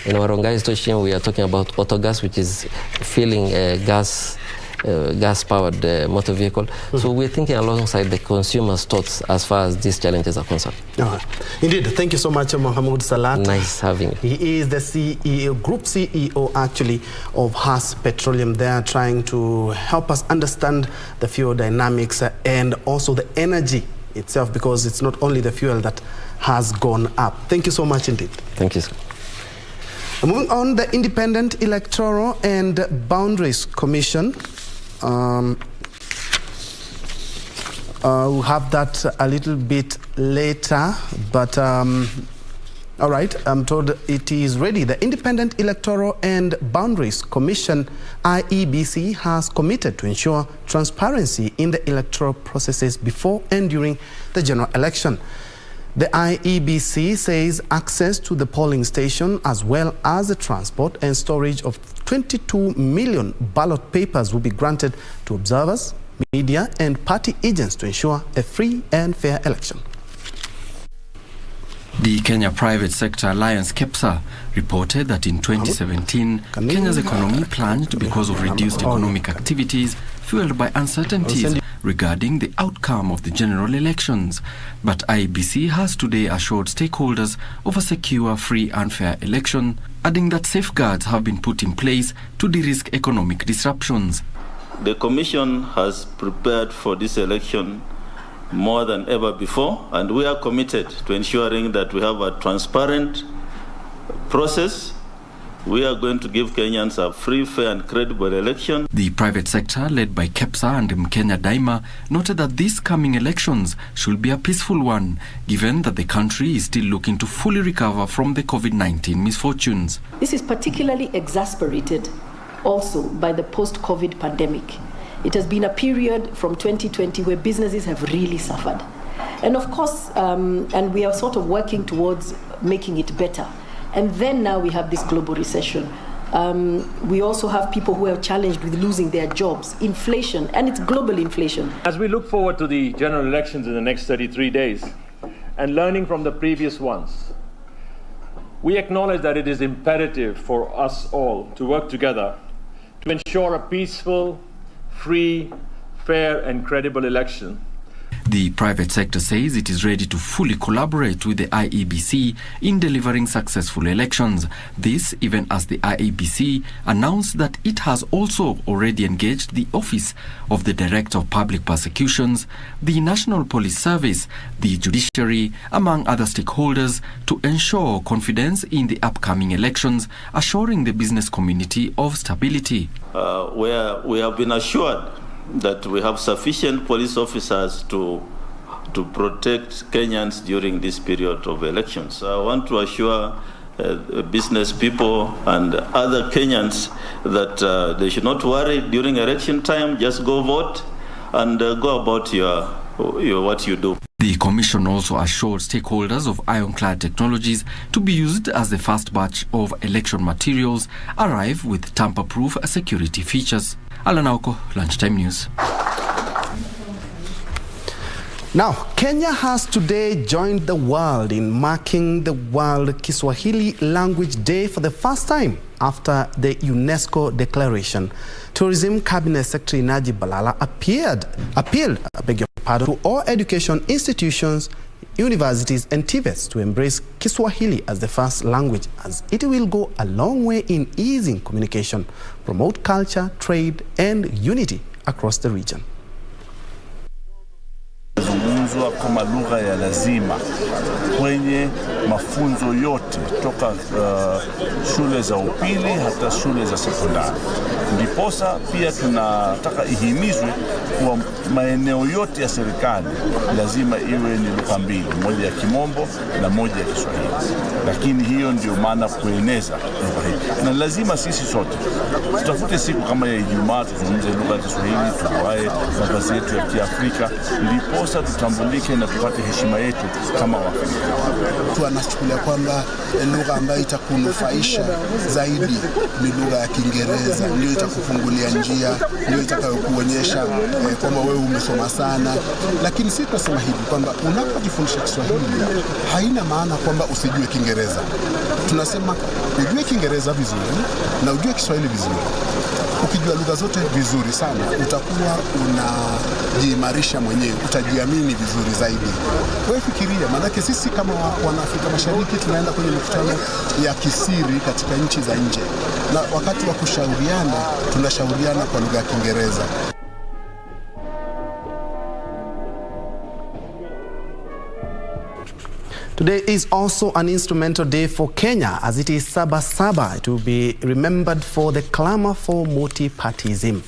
In our Rongai station, we are talking about autogas, which is filling gas-powered motor vehicle. So we're thinking alongside the consumer's thoughts as far as these challenges are concerned. Indeed, thank you so much, Mohammed Salat. Nice having you. He is the CEO, Group CEO actually, of Haas Petroleum. They are trying to help us understand the fuel dynamics and also the energy itself, because it's not only the fuel that has gone up. Thank you so much indeed. Thank you, sir. Moving on, the Independent Electoral and Boundaries Commission. We'll have that a little bit later, but all right, I'm told it is ready. The Independent Electoral and Boundaries Commission, IEBC, has committed to ensure transparency in the electoral processes before and during the general election. The IEBC says access to the polling station as well as the transport and storage of 22 million ballot papers will be granted to observers, media and party agents to ensure a free and fair election. The Kenya Private Sector Alliance KEPSA reported that in 2017, Kenya's economy plunged because of reduced economic activities fueled by uncertainties regarding the outcome of the general elections. But IEBC has today assured stakeholders of a secure, free and fair election, adding that safeguards have been put in place to de-risk economic disruptions. The Commission has prepared for this election more than ever before, and we are committed to ensuring that we have a transparent process. We are going to give Kenyans a free, fair and credible election. The private sector, led by KEPSA and Mkenya Daima, noted that these coming elections should be a peaceful one, given that the country is still looking to fully recover from the COVID-19 misfortunes. This is particularly exacerbated also by the post-COVID pandemic. It has been a period from 2020 where businesses have really suffered. And of course, and we are sort of working towards making it better. And then now we have this global recession. We also have people who are challenged with losing their jobs, inflation, and it's global inflation. As we look forward to the general elections in the next 33 days and learning from the previous ones, we acknowledge that it is imperative for us all to work together to ensure a peaceful, free, fair and credible election. The private sector says it is ready to fully collaborate with the IEBC in delivering successful elections. This even as the IEBC announced that it has also already engaged the Office of the Director of Public Prosecutions, the National Police Service, the Judiciary, among other stakeholders, to ensure confidence in the upcoming elections, assuring the business community of stability. Where we have been assured that we have sufficient police officers to protect Kenyans during this period of elections. I want to assure business people and other Kenyans that they should not worry during election time. Just go vote and go about your what you do. The Commission also assured stakeholders of ironclad technologies to be used as the first batch of election materials arrive with tamper-proof security features. Alan Auko, Lunchtime News. Now, Kenya has today joined the world in marking the World Kiswahili Language Day for the first time after the UNESCO declaration. Tourism Cabinet Secretary Najib Balala appealed to all education institutions, universities and TVETs to embrace Kiswahili as the first language, as it will go a long way in easing communication, promote culture, trade and unity across the region. imefunzwa kama lugha ya lazima kwenye mafunzo yote toka shule za upili hata shule za sekondari. Ndiposa pia tunataka ihimizwe kwa maeneo yote ya serikali lazima iwe ni lugha mbili, moja ya Kimombo na moja ya Kiswahili. Lakini hiyo ndio maana kueneza lugha hii. Na lazima sisi sote tutafute siku kama ya Ijumaa tuzungumze lugha ya Kiswahili, tuvae mavazi yetu ya Kiafrika, ndiposa tutambulike na tupate heshima yetu kama Waafrika. Tunachukulia kwamba lugha ambayo itakunufaisha zaidi ni lugha ya Kiingereza, ndio itakufungulia njia, ndio itakayokuonyesha kwamba wewe umesoma sana. Lakini sisi tunasema hivi kwamba unapojifundisha Kiswahili haina maana kwamba usijue Kiingereza. Tunasema ujue Kiingereza vizuri na ujue Kiswahili vizuri. Ukijua lugha zote vizuri sana, utakuwa unajiimarisha mwenyewe, utajiamini vizuri zaidi. Wewe fikiria, maanake sisi kama Wanaafrika Mashariki tunaenda kwenye mikutano ya kisiri katika nchi za nje, na wakati wa kushauriana tunashauriana kwa lugha ya Kiingereza. Today is also an instrumental day for Kenya, as it is Saba Saba. It will be remembered for the clamor for multi-partyism.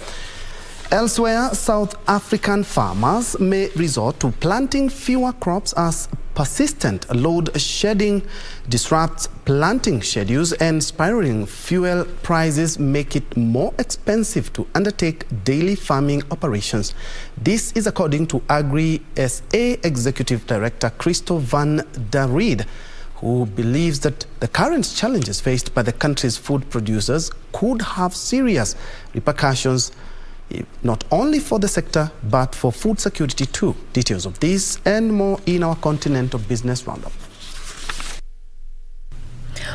Elsewhere, South African farmers may resort to planting fewer crops as persistent load shedding disrupts planting schedules, and spiraling fuel prices make it more expensive to undertake daily farming operations. This is according to Agri-SA Executive Director Christo van der Ried, who believes that the current challenges faced by the country's food producers could have serious repercussions not only for the sector, but for food security too. Details of this and more in our Continental Business Roundup.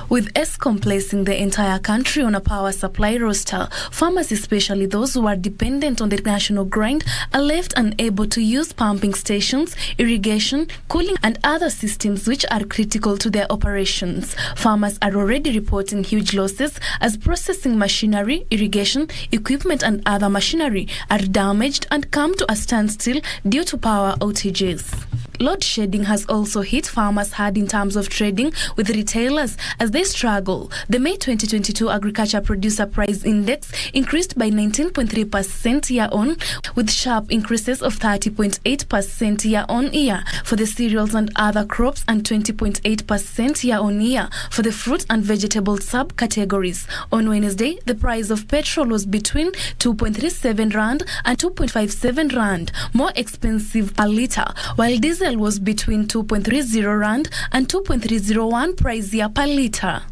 With Eskom placing the entire country on a power supply roster, farmers, especially those who are dependent on the national grind, are left unable to use pumping stations, irrigation, cooling and other systems which are critical to their operations. Farmers are already reporting huge losses as processing machinery, irrigation, equipment and other machinery are damaged and come to a standstill due to power outages. Load shedding has also hit farmers hard in terms of trading with retailers as they struggle. The May 2022 Agriculture Producer Price Index increased by 19.3% year-on, with sharp increases of 30.8% year-on-year for the cereals and other crops and 20.8% year-on-year for the fruit and vegetable subcategories. On Wednesday, the price of petrol was between 2.37 Rand and 2.57 Rand, more expensive per litre, while diesel was between 2.30 Rand and 2.301 price per litre.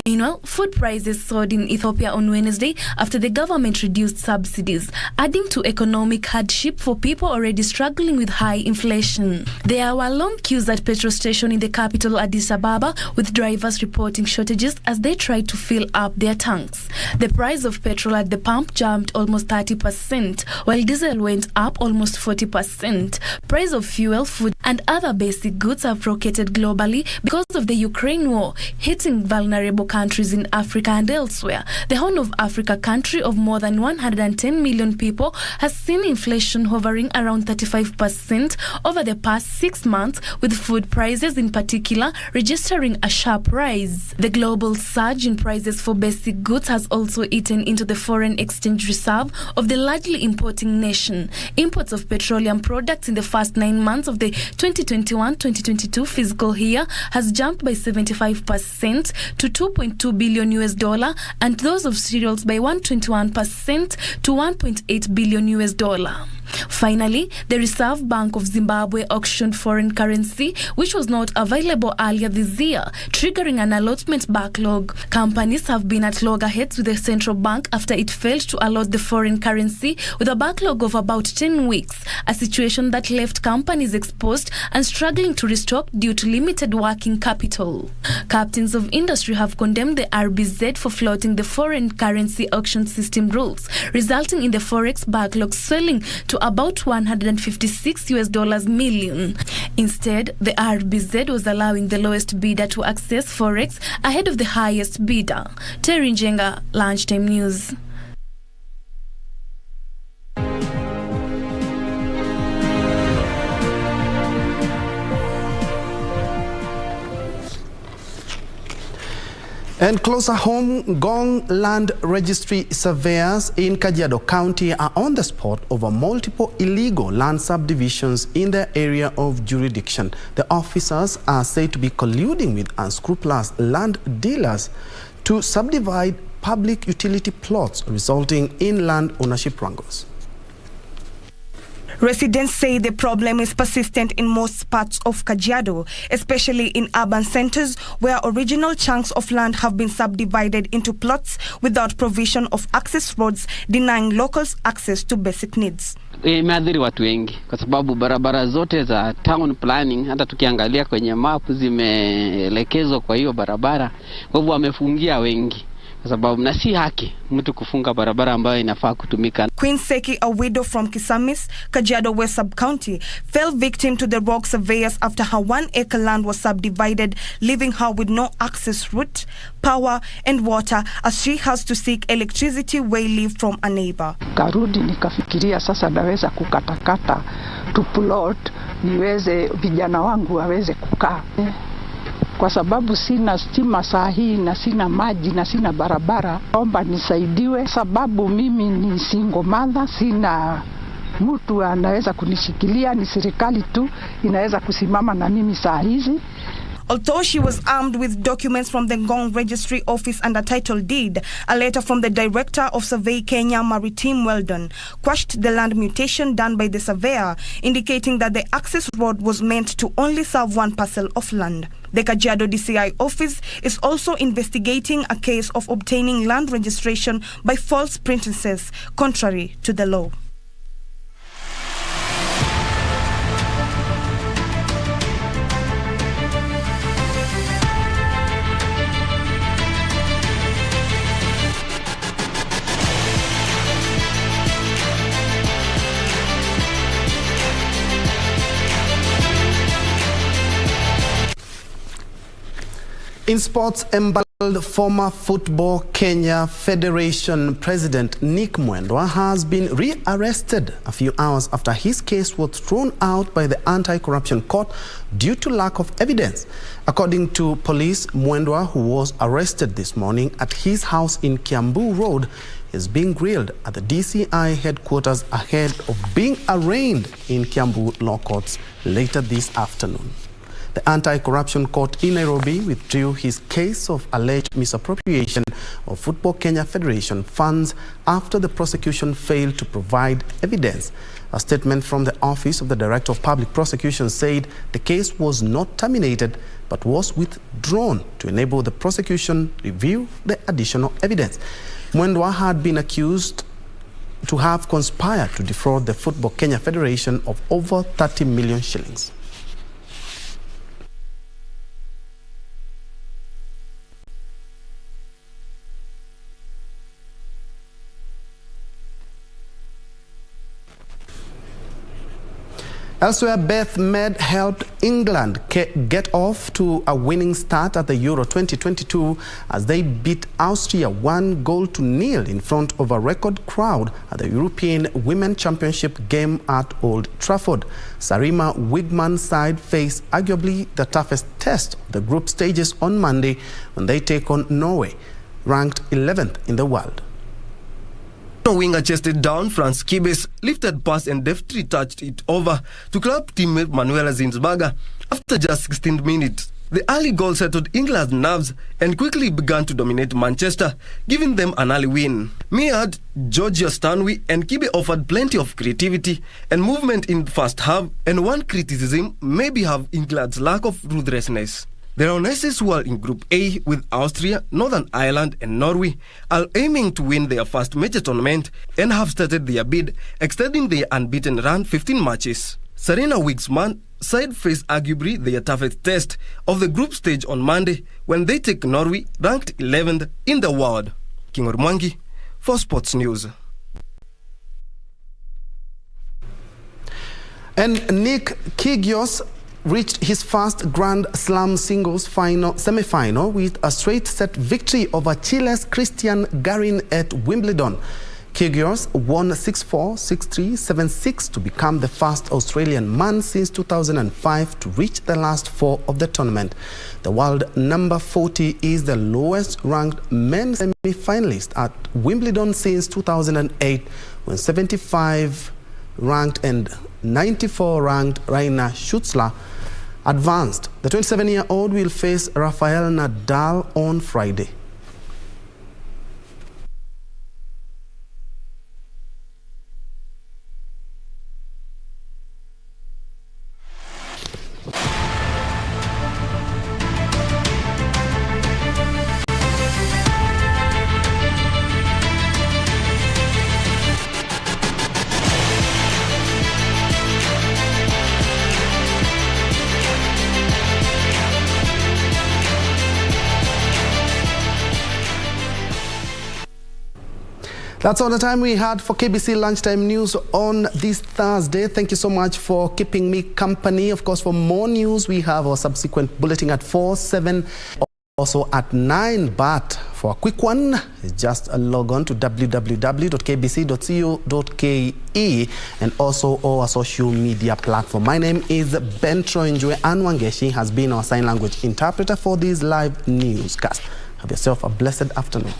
Meanwhile, food prices soared in Ethiopia on Wednesday after the government reduced subsidies, adding to economic hardship for people already struggling with high inflation. There were long queues at petrol station in the capital Addis Ababa, with drivers reporting shortages as they tried to fill up their tanks. The price of petrol at the pump jumped almost 30%, while diesel went up almost 40%. Price of fuel, food and other basic goods have rocketed globally because of the Ukraine war, hitting vulnerable countries in Africa and elsewhere. The Horn of Africa country of more than 110 million people has seen inflation hovering around 35% over the past 6 months, with food prices in particular registering a sharp rise. The global surge in prices for basic goods has also eaten into the foreign exchange reserve of the largely importing nation. Imports of petroleum products in the first 9 months of the 2021-2022 fiscal year has jumped by 75% to $2.2 billion, and those of cereals by 121% to $1.8 billion. Finally, the Reserve Bank of Zimbabwe auctioned foreign currency which was not available earlier this year, triggering an allotment backlog. Companies have been at loggerheads with the central bank after it failed to allot the foreign currency, with a backlog of about 10 weeks, a situation that left companies exposed and struggling to restock due to limited working capital. Captains of industry have condemned the RBZ for flouting the foreign currency auction system rules, resulting in the forex backlog swelling to about $156 million. Instead, the RBZ was allowing the lowest bidder to access forex ahead of the highest bidder. Terry Njenga, Lunchtime News. And closer home, Gong Land Registry surveyors in Kajiado County are on the spot over multiple illegal land subdivisions in their area of jurisdiction. The officers are said to be colluding with unscrupulous land dealers to subdivide public utility plots, resulting in land ownership wrangles. Residents say the problem is persistent in most parts of Kajiado, especially in urban centers where original chunks of land have been subdivided into plots without provision of access roads, denying locals access to basic needs. Imeathiri watu wengi kwa sababu barabara zote za town planning, hata tukiangalia kwenye map, zimeelekezwa kwa hiyo barabara. Kwa hivyo wamefungia wengi. Sababu si haki mtu kufunga barabara ambayo inafaa kutumika. Queen Seki, a widow from Kisamis, Kajiado West Sub-County, fell victim to the rogue surveyors after her 1-acre land was subdivided, leaving her with no access route, power and water as she has to seek electricity where live from a neighbor. Karudi nikafikiria sasa naweza kukatakata to plot niweze vijana wangu waweze kukaa. Kwa sababu sina stima saa hii na sina maji na sina barabara, omba nisaidiwe sababu mimi ni single mother, sina mtu anaweza kunishikilia, ni serikali tu inaweza kusimama na mimi saa hizi. Although she was armed with documents from the Ngong Registry Office and a title deed, a letter from the Director of Survey Kenya, Maritime Weldon, quashed the land mutation done by the surveyor, indicating that the access road was meant to only serve one parcel of land. The Kajiado DCI office is also investigating a case of obtaining land registration by false pretenses, contrary to the law. In sports, Emble former Football Kenya Federation President Nick Mwendwa has been rearrested a few hours after his case was thrown out by the Anti-Corruption Court due to lack of evidence. According to police, Mwendwa, who was arrested this morning at his house in Kiambu Road, is being grilled at the DCI headquarters ahead of being arraigned in Kiambu Law Courts later this afternoon. The Anti-Corruption Court in Nairobi withdrew his case of alleged misappropriation of Football Kenya Federation funds after the prosecution failed to provide evidence. A statement from the Office of the Director of Public Prosecution said the case was not terminated but was withdrawn to enable the prosecution review the additional evidence. Mwendwa had been accused to have conspired to defraud the Football Kenya Federation of over 30 million shillings. Elsewhere, Beth Mead helped England get off to a winning start at the Euro 2022 as they beat Austria 1-0 in front of a record crowd at the European Women's Championship game at Old Trafford. Sarima Wigman's side face arguably the toughest test of the group stages on Monday when they take on Norway, ranked 11th in the world. Winger chested down France Kibe's lifted pass and deftly touched it over to club teammate Manuela Zinsberger after just 16 minutes. The early goal settled England's nerves and quickly began to dominate Manchester, giving them an early win. Mead, Georgia Stanley and Kibe offered plenty of creativity and movement in the first half, and one criticism maybe have England's lack of ruthlessness. The Lionesses, who are in Group A with Austria, Northern Ireland and Norway, are aiming to win their first major tournament and have started their bid, extending their unbeaten run 15 matches. Serena Wigman's side face arguably their toughest test of the group stage on Monday when they take Norway, ranked 11th in the world. King Ormwangi for Sports News. And Nick Kyrgios reached his first Grand Slam singles semi-final with a straight-set victory over Chile's Christian Garin at Wimbledon. Kyrgios won 6-4, 6-3, 7-6 to become the first Australian man since 2005 to reach the last four of the tournament. The world number 40 is the lowest ranked men's semi-finalist at Wimbledon since 2008, when 75 ranked and 94 ranked Rainer Schutzler advanced. The 27-year-old will face Rafael Nadal on Friday. That's all the time we had for KBC Lunchtime News on this Thursday. Thank you so much for keeping me company. Of course, for more news, we have our subsequent bulletin at 4, 7, also at 9. But for a quick one, just log on to www.kbc.co.ke and also our social media platform. My name is Njue, and Wangeshi has been our sign language interpreter for this live newscast. Have yourself a blessed afternoon.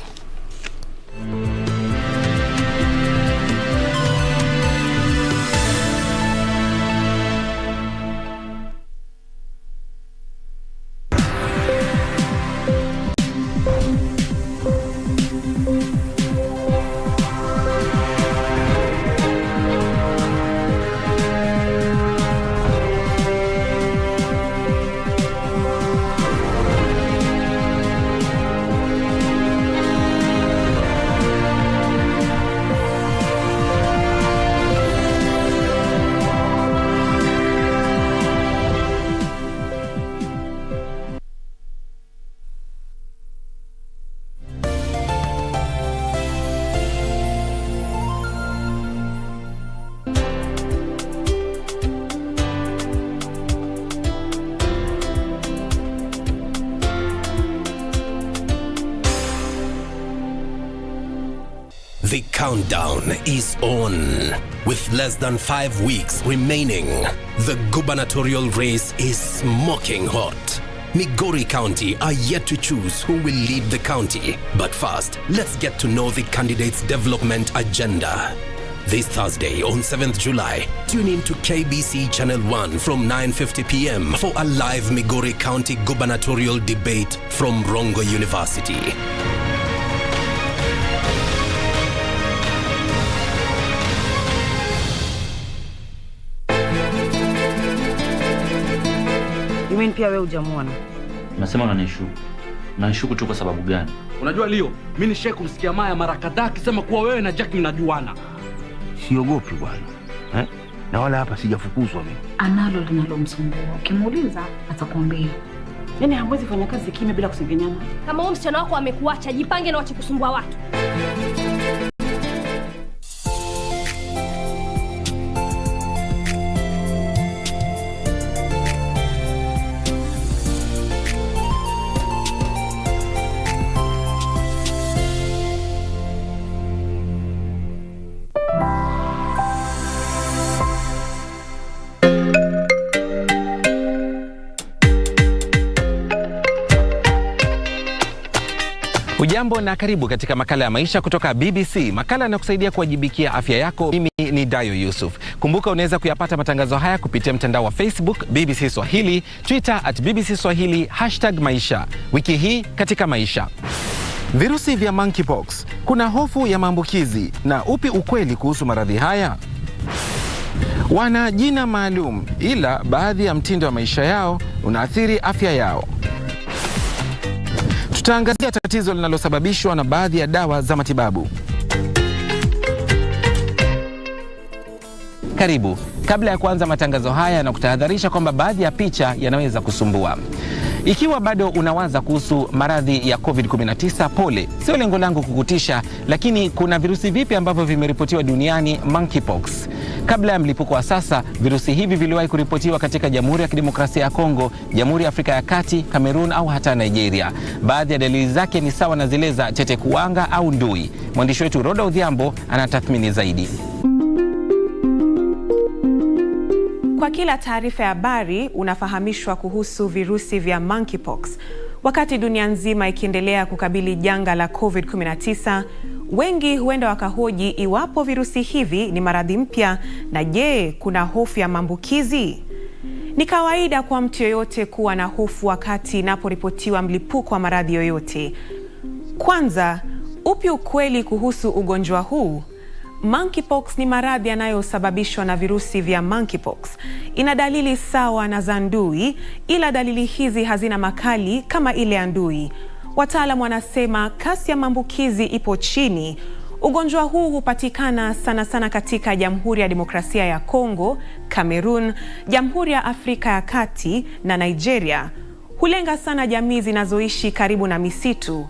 The countdown is on. With less than 5 weeks remaining, the gubernatorial race is smoking hot. Migori County are yet to choose who will lead the county. But first, let's get to know the candidates' development agenda. This Thursday on 7th July, tune in to KBC Channel 1 from 9:50 p.m. for a live Migori County gubernatorial debate from Rongo University. Mimi pia wewe hujamuona. Unasema unanishuku. Unanishuku tu kwa sababu gani? Unajua Leo, mimi nishaye kumsikia Maya mara kadhaa akisema kuwa wewe na Jack mnajuana. Siogopi bwana. Na wala hapa sijafukuzwa mimi. Analo linalomsumbua. Ukimuuliza atakwambia. Yaani hamwezi fanya kazi kimya bila kusengenyana. Kama huyo msichana wako amekuacha, jipange na wache kusumbua watu. Ujambo na karibu katika makala ya maisha kutoka BBC. Makala yanakusaidia kuwajibikia afya yako. Mimi ni Dayo Yusuf. Kumbuka unaweza kuyapata matangazo haya kupitia mtandao wa Facebook BBC Swahili, Twitter @BBC Swahili, #maisha. Wiki hii katika maisha. Virusi vya monkeypox. Kuna hofu ya maambukizi, na upi ukweli kuhusu maradhi haya? Wana jina maalum, ila baadhi ya mtindo wa maisha yao unaathiri afya yao. Tutaangazia tatizo linalosababishwa na baadhi ya dawa za matibabu. Karibu. Kabla ya kuanza matangazo haya, na kutahadharisha kwamba baadhi ya picha yanaweza kusumbua. Ikiwa bado unawaza kuhusu maradhi ya COVID-19, pole. Sio lengo langu kukutisha, lakini kuna virusi vipi ambavyo vimeripotiwa duniani? Monkeypox. Kabla ya mlipuko wa sasa, virusi hivi viliwahi kuripotiwa katika Jamhuri ya Kidemokrasia ya Kongo, Jamhuri ya Afrika ya Kati, Cameroon au hata Nigeria. Baadhi ya dalili zake ni sawa na zile za tetekuwanga au ndui. Mwandishi wetu Roda Odhiambo anatathmini zaidi. Kwa kila taarifa ya habari unafahamishwa kuhusu virusi vya monkeypox. Wakati dunia nzima ikiendelea kukabili janga la COVID-19, wengi huenda wakahoji iwapo virusi hivi ni maradhi mpya na je, kuna hofu ya maambukizi? Ni kawaida kwa mtu yoyote kuwa na hofu wakati inaporipotiwa mlipuko wa maradhi yoyote. Kwanza, upi ukweli kuhusu ugonjwa huu? Monkeypox ni maradhi yanayosababishwa na virusi vya monkeypox. Ina dalili sawa na za ndui, ila dalili hizi hazina makali kama ile ya ndui. Wataalamu wanasema kasi ya maambukizi ipo chini. Ugonjwa huu hupatikana sana sana katika Jamhuri ya Demokrasia ya Kongo, Cameroon, Jamhuri ya Afrika ya Kati na Nigeria. Hulenga sana jamii zinazoishi karibu na misitu.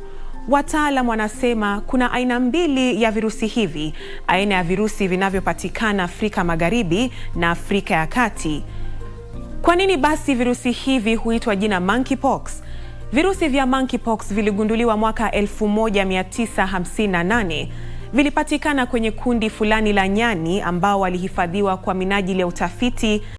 Wataalamu wanasema kuna aina mbili ya virusi hivi, aina ya virusi vinavyopatikana Afrika Magharibi na Afrika ya Kati. Kwa nini basi virusi hivi huitwa jina monkeypox? Virusi vya monkeypox viligunduliwa mwaka 1958. Vilipatikana kwenye kundi fulani la nyani ambao walihifadhiwa kwa minajili ya utafiti